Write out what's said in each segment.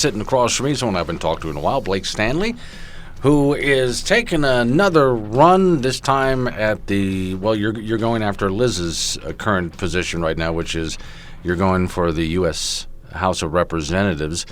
Sitting across from me, someone I've been talking to in a while, Blake Stanley, who is taking another run, this time at the, well, you're going after Liz's current position right now, which is you're going for the U.S. House of Representatives.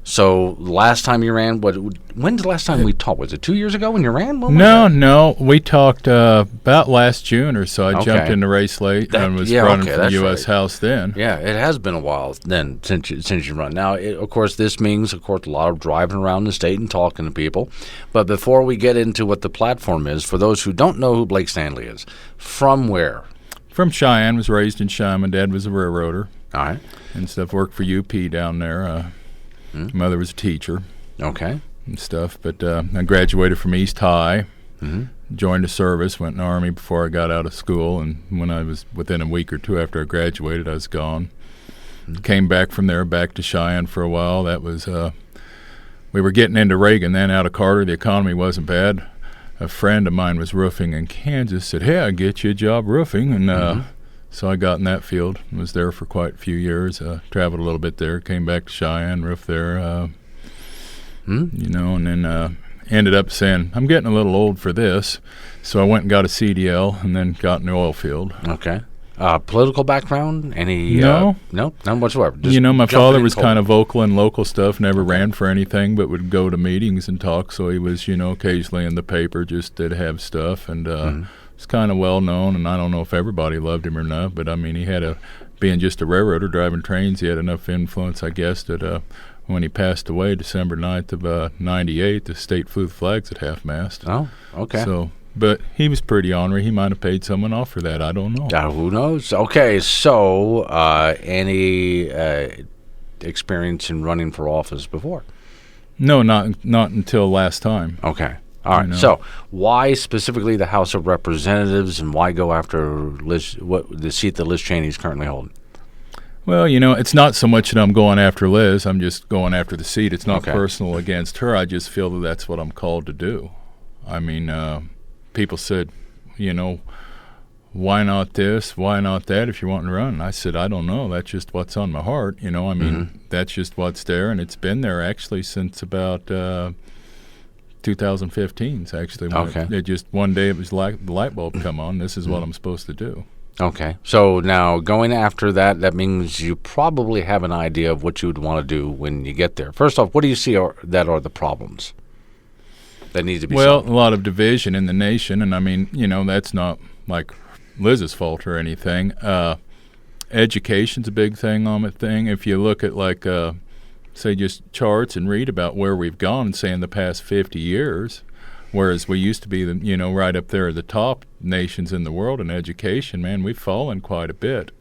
So last time you ran, when's the last time we talked? Was it 2 years ago when you ran? No. We talked about last June or so. I jumped in the race late and was running for the U.S. House then. Yeah, it has been a while then since you run. Now, of course, this means, a lot of driving around the state and talking to people. But before we get into what the platform is, for those who don't know who Blake Stanley is, from where? From Cheyenne. Was raised in Cheyenne. My dad was a railroader. All right. And stuff. Worked for UP down there. Mother was a teacher. Okay. And stuff. But I graduated from East High, joined the service, went in the Army before I got out of school, and when I was within a week or two after I graduated, I was gone. Came back from there, back to Cheyenne for a while. That was, we were getting into Reagan then, out of Carter. The economy wasn't bad. A friend of mine was roofing in Kansas, said, hey, I'll get you a job roofing, and so I got in that field, was there for quite a few years, traveled a little bit there, came back to Cheyenne, roofed there, and then ended up saying, I'm getting a little old for this, so I went and got a CDL and then got in the oil field. Okay. Political background? Any? No. No? None whatsoever? Just my father was kind of vocal in local stuff, never ran for anything, but would go to meetings and talk, so he was, occasionally in the paper, just did have stuff, and it's kind of well known, and I don't know if everybody loved him or not, but I mean, he had being just a railroader driving trains, he had enough influence, I guess, that when he passed away, December 9th of 98, the state flew the flags at half-mast. Oh, okay. So, but he was pretty ornery. He might have paid someone off for that. I don't know. Who knows? Okay, so any experience in running for office before? No, not until last time. Okay. All right. So, why specifically the House of Representatives, and why go after the seat that Liz Cheney is currently holding? Well, it's not so much that I'm going after Liz. I'm just going after the seat. It's not personal against her. I just feel that that's what I'm called to do. I mean, people said, why not this? Why not that if you want to run? I said, I don't know. That's just what's on my heart. I mean, that's just what's there, and it's been there actually since about 2015's actually. It just one day it was like the light bulb come on. This is what I'm supposed to do. Okay. So now going after that means you probably have an idea of what you would want to do when you get there. First off, what do you see that are the problems that need to be solved? Well, a lot of division in the nation, and I mean, that's not like Liz's fault or anything. Education's a big thing on the thing. If you look at say just charts and read about where we've gone, say in the past 50 years, whereas we used to be right up there at the top nations in the world in education, man, we've fallen quite a bit.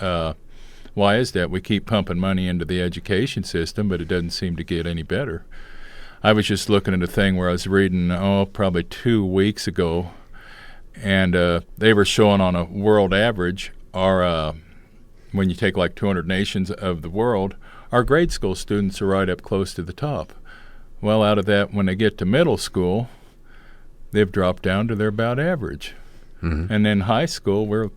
Why is that? We keep pumping money into the education system, but it doesn't seem to get any better. I was just looking at a thing where I was reading, probably 2 weeks ago, and they were showing on a world average, when you take like 200 nations of the world, our grade school students are right up close to the top. Well, out of that, when they get to middle school, they've dropped down to their about average. And then high school, we're,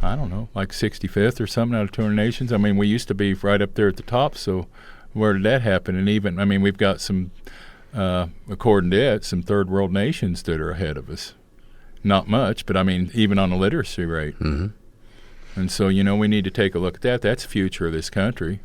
I don't know, like 65th or something out of 200 nations. I mean, we used to be right up there at the top, so where did that happen? And even, I mean, we've got some, according to it, some third world nations that are ahead of us. Not much, but I mean, even on the literacy rate. And so, we need to take a look at that. That's the future of this country,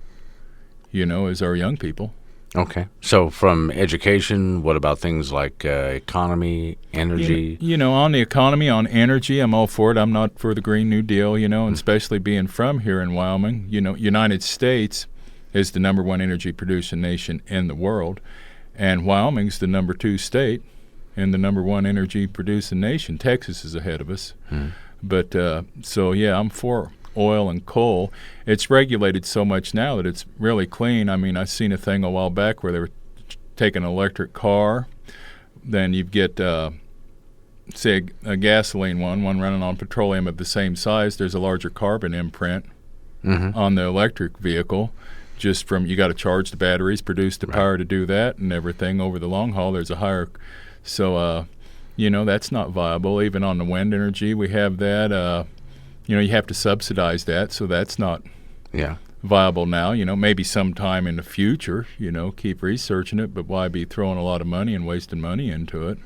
is our young people. Okay. So from education, what about things like economy, energy? On the economy, on energy, I'm all for it. I'm not for the Green New Deal, and especially being from here in Wyoming. United States is the number one energy producing nation in the world, and Wyoming's the number 2 state and the number one energy producing nation. Texas is ahead of us. But so, yeah, I'm for oil and coal. It's regulated so much now that it's really clean. I mean, I seen a thing a while back where they were taking an electric car. Then you get, say, a gasoline one running on petroleum of the same size. There's a larger carbon imprint on the electric vehicle. Just from, you got to charge the batteries, produce the power to do that and everything. Over the long haul, there's a higher. So, that's not viable. Even on the wind energy, we have that. You have to subsidize that, so that's not viable now. Maybe sometime in the future, keep researching it, but why be throwing a lot of money and wasting money into it,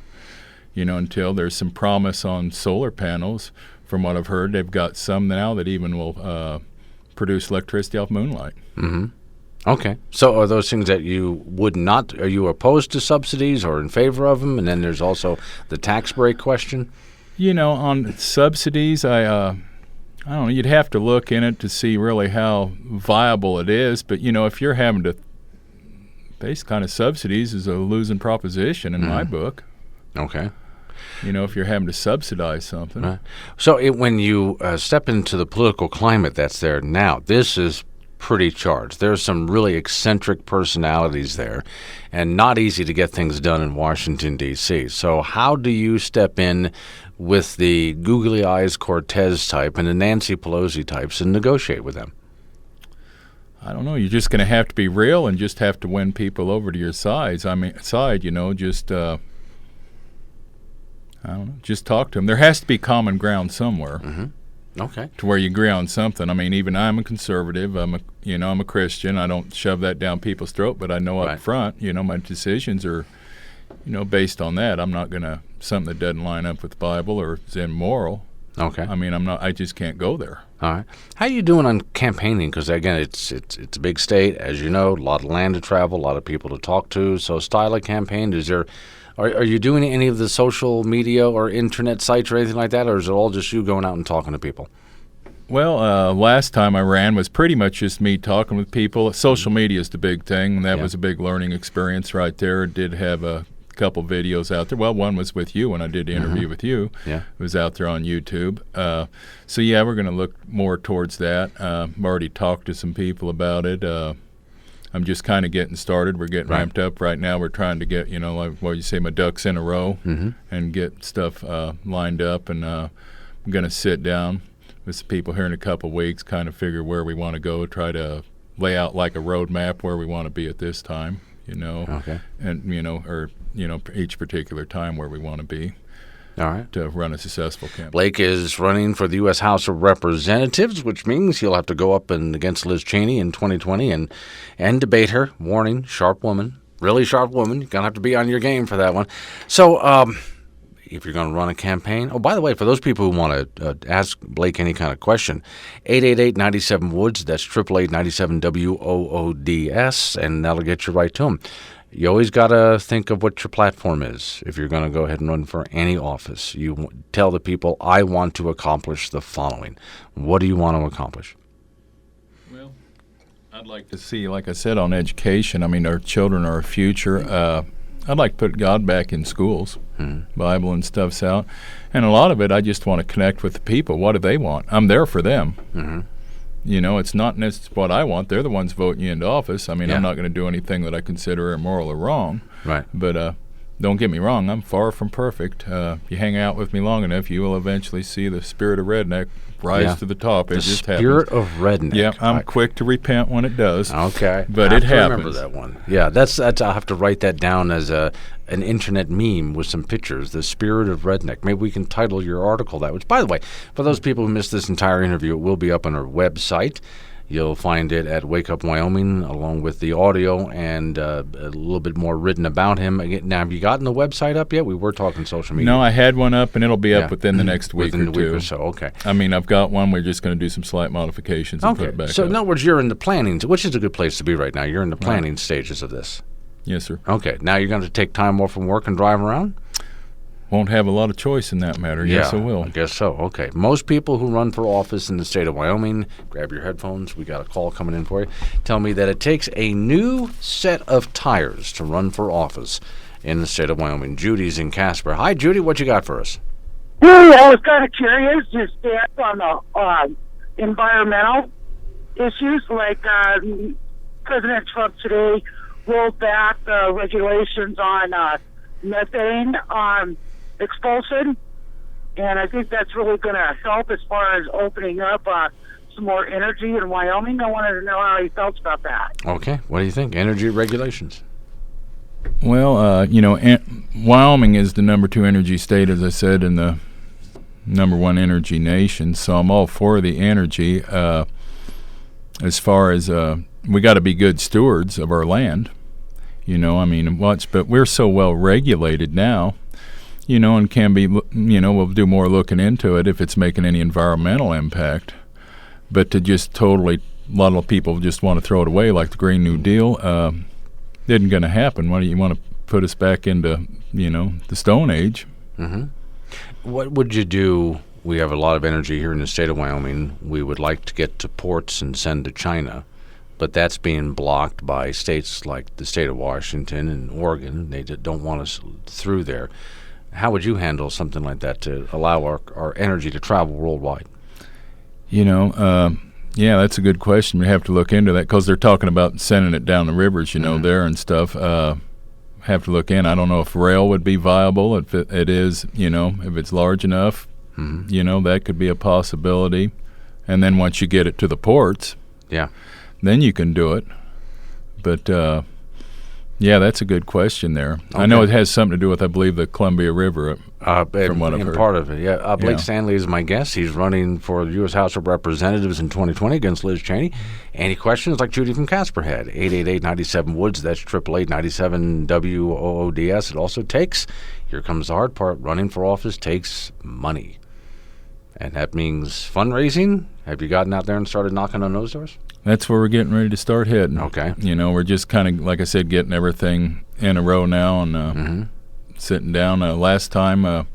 until there's some promise on solar panels. From what I've heard, they've got some now that even will produce electricity off moonlight. Mm-hmm. Okay. So are those things that you would not, are you opposed to subsidies or in favor of them? And then there's also the tax break question. On subsidies, I don't know, you'd have to look in it to see really how viable it is. But, if you're having to base kind of subsidies is a losing proposition in my book. Okay. If you're having to subsidize something. Right. So when you step into the political climate that's there now, this is pretty charged. There's some really eccentric personalities there, and not easy to get things done in Washington, D.C. So how do you step in with the googly eyes Cortez type and the Nancy Pelosi types and negotiate with them? I don't know. You're just going to have to be real and just have to win people over to your side. Just I don't know. Just talk to them. There has to be common ground somewhere. Mm-hmm. Okay. To where you agree on something. I mean, even I'm a conservative. I'm a Christian. I don't shove that down people's throat, but I know up front, my decisions are, based on that. I'm not going to something that doesn't line up with the Bible or is immoral. Okay. I mean, I just can't go there. All right. How are you doing on campaigning? Because again, it's a big state, as you know, a lot of land to travel, a lot of people to talk to. So, style of campaign, are you doing any of the social media or internet sites or anything like that, or is it all just you going out and talking to people? Well, last time I ran was pretty much just me talking with people. Social media is the big thing, and that was a big learning experience right there. Did have a couple videos out there. Well, one was with you when I did the interview with you. Yeah. It was out there on YouTube. So, we're going to look more towards that. I've already talked to some people about it. I'm just kind of getting started. We're getting ramped up right now. We're trying to get, like what you say, my ducks in a row and get stuff lined up. And I'm going to sit down with some people here in a couple of weeks, kind of figure where we want to go, try to lay out like a road map where we want to be at this time, and, each particular time where we want to be. All right. To run a successful campaign. Blake is running for the U.S. House of Representatives, which means he'll have to go up against Liz Cheney in 2020 and debate her. Warning, sharp woman, really sharp woman. You're going to have to be on your game for that one. So if you're going to run a campaign, by the way, for those people who want to ask Blake any kind of question, 888-97-WOODS, that's 888-97-WOODS, and that'll get you right to him. You always got to think of what your platform is. If you're going to go ahead and run for any office, you tell the people, I want to accomplish the following. What do you want to accomplish? Well, I'd like to see, like I said, on education. I mean, our children are our future. I'd like to put God back in schools, Bible and stuff's out. And a lot of it, I just want to connect with the people. What do they want? I'm there for them. Mm-hmm. It's not necessarily what I want. They're the ones voting you into office. I mean, I'm not going to do anything that I consider immoral or wrong. Right. But don't get me wrong. I'm far from perfect. If you hang out with me long enough, you will eventually see the spirit of redneck rise to the top. It just happens. The spirit of redneck. Yeah, I'm quick to repent when it does. Okay. But it happens. I remember that one. Yeah, that's. I'll have to write that down as an internet meme with some pictures. The spirit of redneck. Maybe we can title your article that. Which, by the way, for those people who missed this entire interview, it will be up on our website. You'll find it at Wake Up Wyoming, along with the audio and a little bit more written about him. Again, now, have you gotten the website up yet? We were talking social media. No, I had one up, and it'll be up within the next week within or the two. Week or so. Okay. I mean, I've got one. We're just going to do some slight modifications and put it back so up. in other words, you're in the planning, which is a good place to be right now. You're in the planning stages of this. Yes, sir. Okay. Now you're going to take time off from work and drive around? Won't have a lot of choice in that matter. Yes, I will. I guess so. Okay. Most people who run for office in the state of Wyoming, grab your headphones. We got a call coming in for you. Tell me that it takes a new set of tires to run for office in the state of Wyoming. Judy's in Casper. Hi, Judy. What you got for us? Hey, I was kind of curious your stance on the environmental issues. Like President Trump today rolled back the regulations on methane expulsion, and I think that's really going to help as far as opening up some more energy in Wyoming. I wanted to know how he felt about that. Okay. What do you think? Energy regulations? Well, Wyoming is the number 2 energy state, as I said, and the number 1 energy nation, so I'm all for the energy. as far as we got to be good stewards of our land. But we're so well regulated now, and can be, we'll do more looking into it if it's making any environmental impact. But to just totally, a lot of people just want to throw it away like the Green New Deal, isn't going to happen. Why do you want to put us back into, the Stone Age? Mm-hmm. What would you do? We have a lot of energy here in the state of Wyoming. We would like to get to ports and send to China, but that's being blocked by states like the state of Washington and Oregon. They don't want us through there. How would you handle something like that to allow our energy to travel worldwide? Yeah, that's a good question. We have to look into that because they're talking about sending it down the rivers, there and stuff. Have to look in. I don't know if rail would be viable. If it is, if it's large enough, that could be a possibility. And then once you get it to the ports, then you can do it. But that's a good question there. Okay. I know it has something to do with, I believe, the Columbia River. From what I've heard. Part of it, Blake Stanley is my guest. He's running for the U.S. House of Representatives in 2020 against Liz Cheney. Any questions like Judy from Casper had? 888-97-WOODS. That's 888-97-WOODS. It also takes, here comes the hard part, running for office takes money. And that means fundraising. Have you gotten out there and started knocking on those doors? That's where we're getting ready to start heading. Okay. We're just kind of, like I said, getting everything in a row now and sitting down. Last time,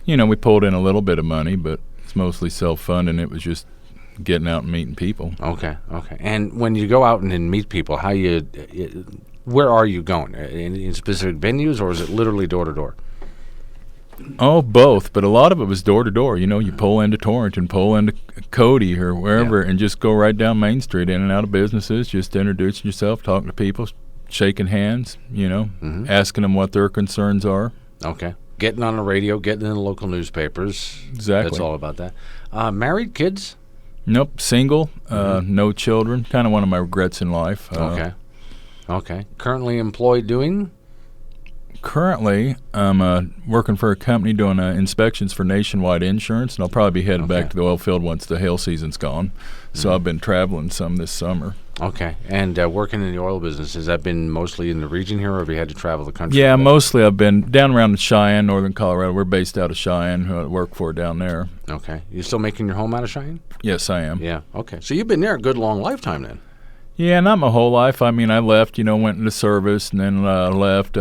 we pulled in a little bit of money, but it's mostly self-funding. It was just getting out and meeting people. Okay. And when you go out and meet people, where are you going? In specific venues, or is it literally door-to-door? Oh, both, but a lot of it was door-to-door. You pull into Torrington, pull into Cody or wherever, and just go right down Main Street, in and out of businesses, just introducing yourself, talking to people, shaking hands, asking them what their concerns are. Okay. Getting on the radio, getting in the local newspapers. Exactly. That's all about that. Married, kids? Nope, single, no children. Kind of one of my regrets in life. Okay. Currently employed doing? Currently, I'm working for a company doing inspections for Nationwide Insurance, and I'll probably be heading back to the oil field once the hail season's gone. So I've been traveling some this summer. Okay. And working in the oil business, has that been mostly in the region here, or have you had to travel the country? Yeah, mostly I've been down around Cheyenne, northern Colorado. We're based out of Cheyenne, who I work for down there. Okay. You still making your home out of Cheyenne? Yes, I am. Yeah. Okay. So you've been there a good long lifetime then? Yeah, not my whole life. I mean, I left, went into service, and then left.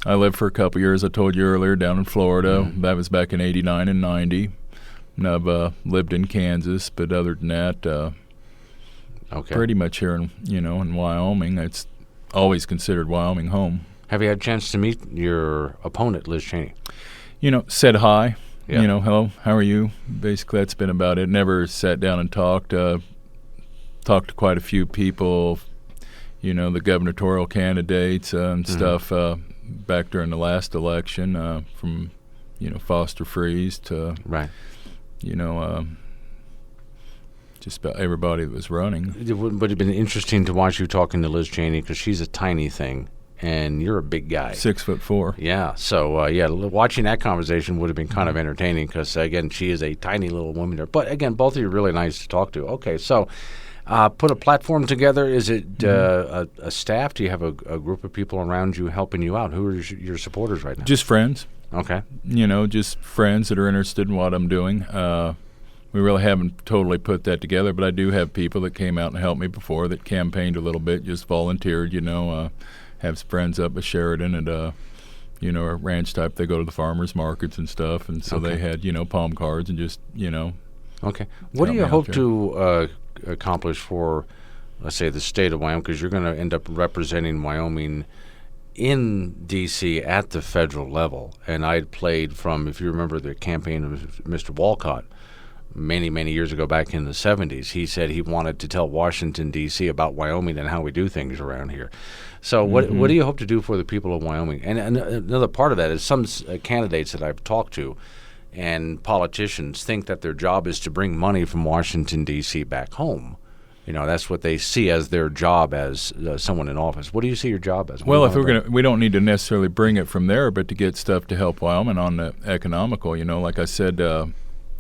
I lived for a couple years, I told you earlier, down in Florida. That was back in 89 and 90. And I've lived in Kansas, but other than that, pretty much here in Wyoming. It's always considered Wyoming home. Have you had a chance to meet your opponent, Liz Cheney? Said hi. Yeah. Hello, how are you? Basically, that's been about it. Never sat down and talked. Talked to quite a few people, the gubernatorial candidates and stuff. Back during the last election, from Foster Freeze to just about everybody that was running. It would have been interesting to watch you talking to Liz Cheney because she's a tiny thing and you're a big guy, 6'4". Yeah. So watching that conversation would have been kind of entertaining because again, she is a tiny little woman there. But again, both of you are really nice to talk to. Okay, so. Put a platform together. Is it a staff? Do you have a group of people around you helping you out? Who are your supporters right now? Just friends. Okay. Just friends that are interested in what I'm doing. We really haven't totally put that together, but I do have people that came out and helped me before that campaigned a little bit, just volunteered, have friends up at Sheridan and, a ranch type. They go to the farmers markets and stuff, and so they had, palm cards and just, Okay. What do you hope to accomplish for, let's say, the state of Wyoming, because you're going to end up representing Wyoming in D.C. at the federal level? And I played from, if you remember the campaign of Mr. Walcott many, many years ago back in the 70s, he said he wanted to tell Washington, D.C. about Wyoming and how we do things around here. So what do you hope to do for the people of Wyoming? And another part of that is some candidates that I've talked to and politicians think that their job is to bring money from Washington, D.C. back home. That's what they see as their job as someone in office. What do you see your job as? Well, if we don't need to necessarily bring it from there, but to get stuff to help Wyoming on the economical, like I said, on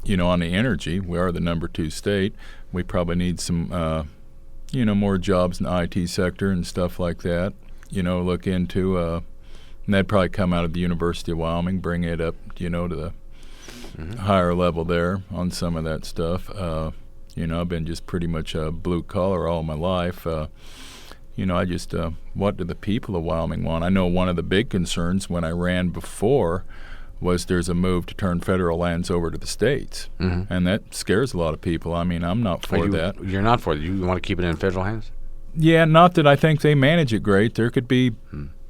the energy, we are the number 2 state. We probably need some more jobs in the IT sector and stuff like that. Look into, and that'd probably come out of the University of Wyoming, bring it up, to the higher level there on some of that stuff. I've been just pretty much a blue collar all my life. I just, what do the people of Wyoming want? I know one of the big concerns when I ran before was there's a move to turn federal lands over to the states, and that scares a lot of people. I mean, I'm not for that. You're not for it. You want to keep it in federal hands? Yeah, not that I think they manage it great. There could be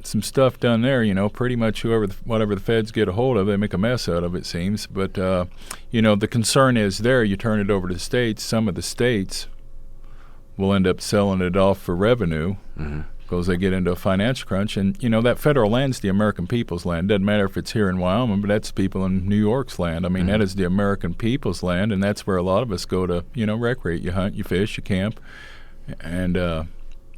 some stuff done there, pretty much whatever the feds get a hold of, they make a mess out of, it seems. But, the concern is there, you turn it over to the states, some of the states will end up selling it off for revenue because they get into a financial crunch. And, that federal land's the American people's land. Doesn't matter if it's here in Wyoming, but that's people in New York's land. I mean, that is the American people's land, and that's where a lot of us go to, recreate. You hunt, you fish, you camp. And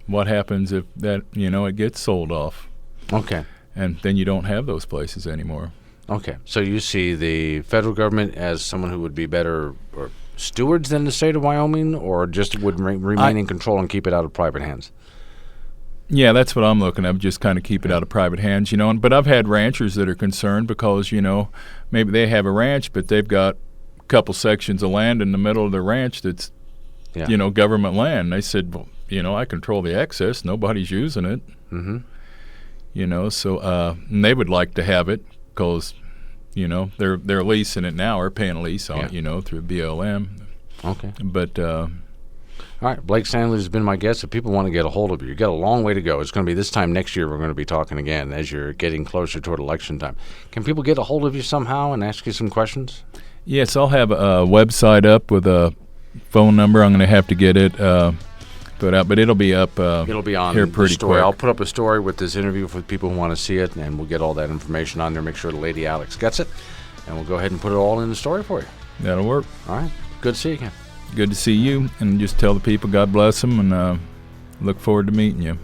what happens if that, it gets sold off? Okay. And then you don't have those places anymore. Okay. So you see the federal government as someone who would be better or stewards than the state of Wyoming, or just would remain in control and keep it out of private hands? Yeah, that's what I'm looking at, just kind of keep it out of private hands, But I've had ranchers that are concerned because, maybe they have a ranch, but they've got a couple sections of land in the middle of the ranch that's, government land. They said, well, I control the excess. Nobody's using it. So and they would like to have it because, they're leasing it now or paying a lease on it, through BLM. Okay. But all right, Blake Stanley has been my guest. If people want to get a hold of you, you've got a long way to go. It's going to be this time next year we're going to be talking again as you're getting closer toward election time. Can people get a hold of you somehow and ask you some questions? Yes, I'll have a website up with a phone number. I'm going to have to get it put out, but it'll be up it'll be on here the pretty story. quick. I'll put up a story with this interview for people who want to see it, and we'll get all that information on there. Make sure the Lady Alex gets it, and we'll go ahead and put it all in the story for you. That'll work. All right. Good to see you again. Good to see you, and just tell the people God bless them, and look forward to meeting you.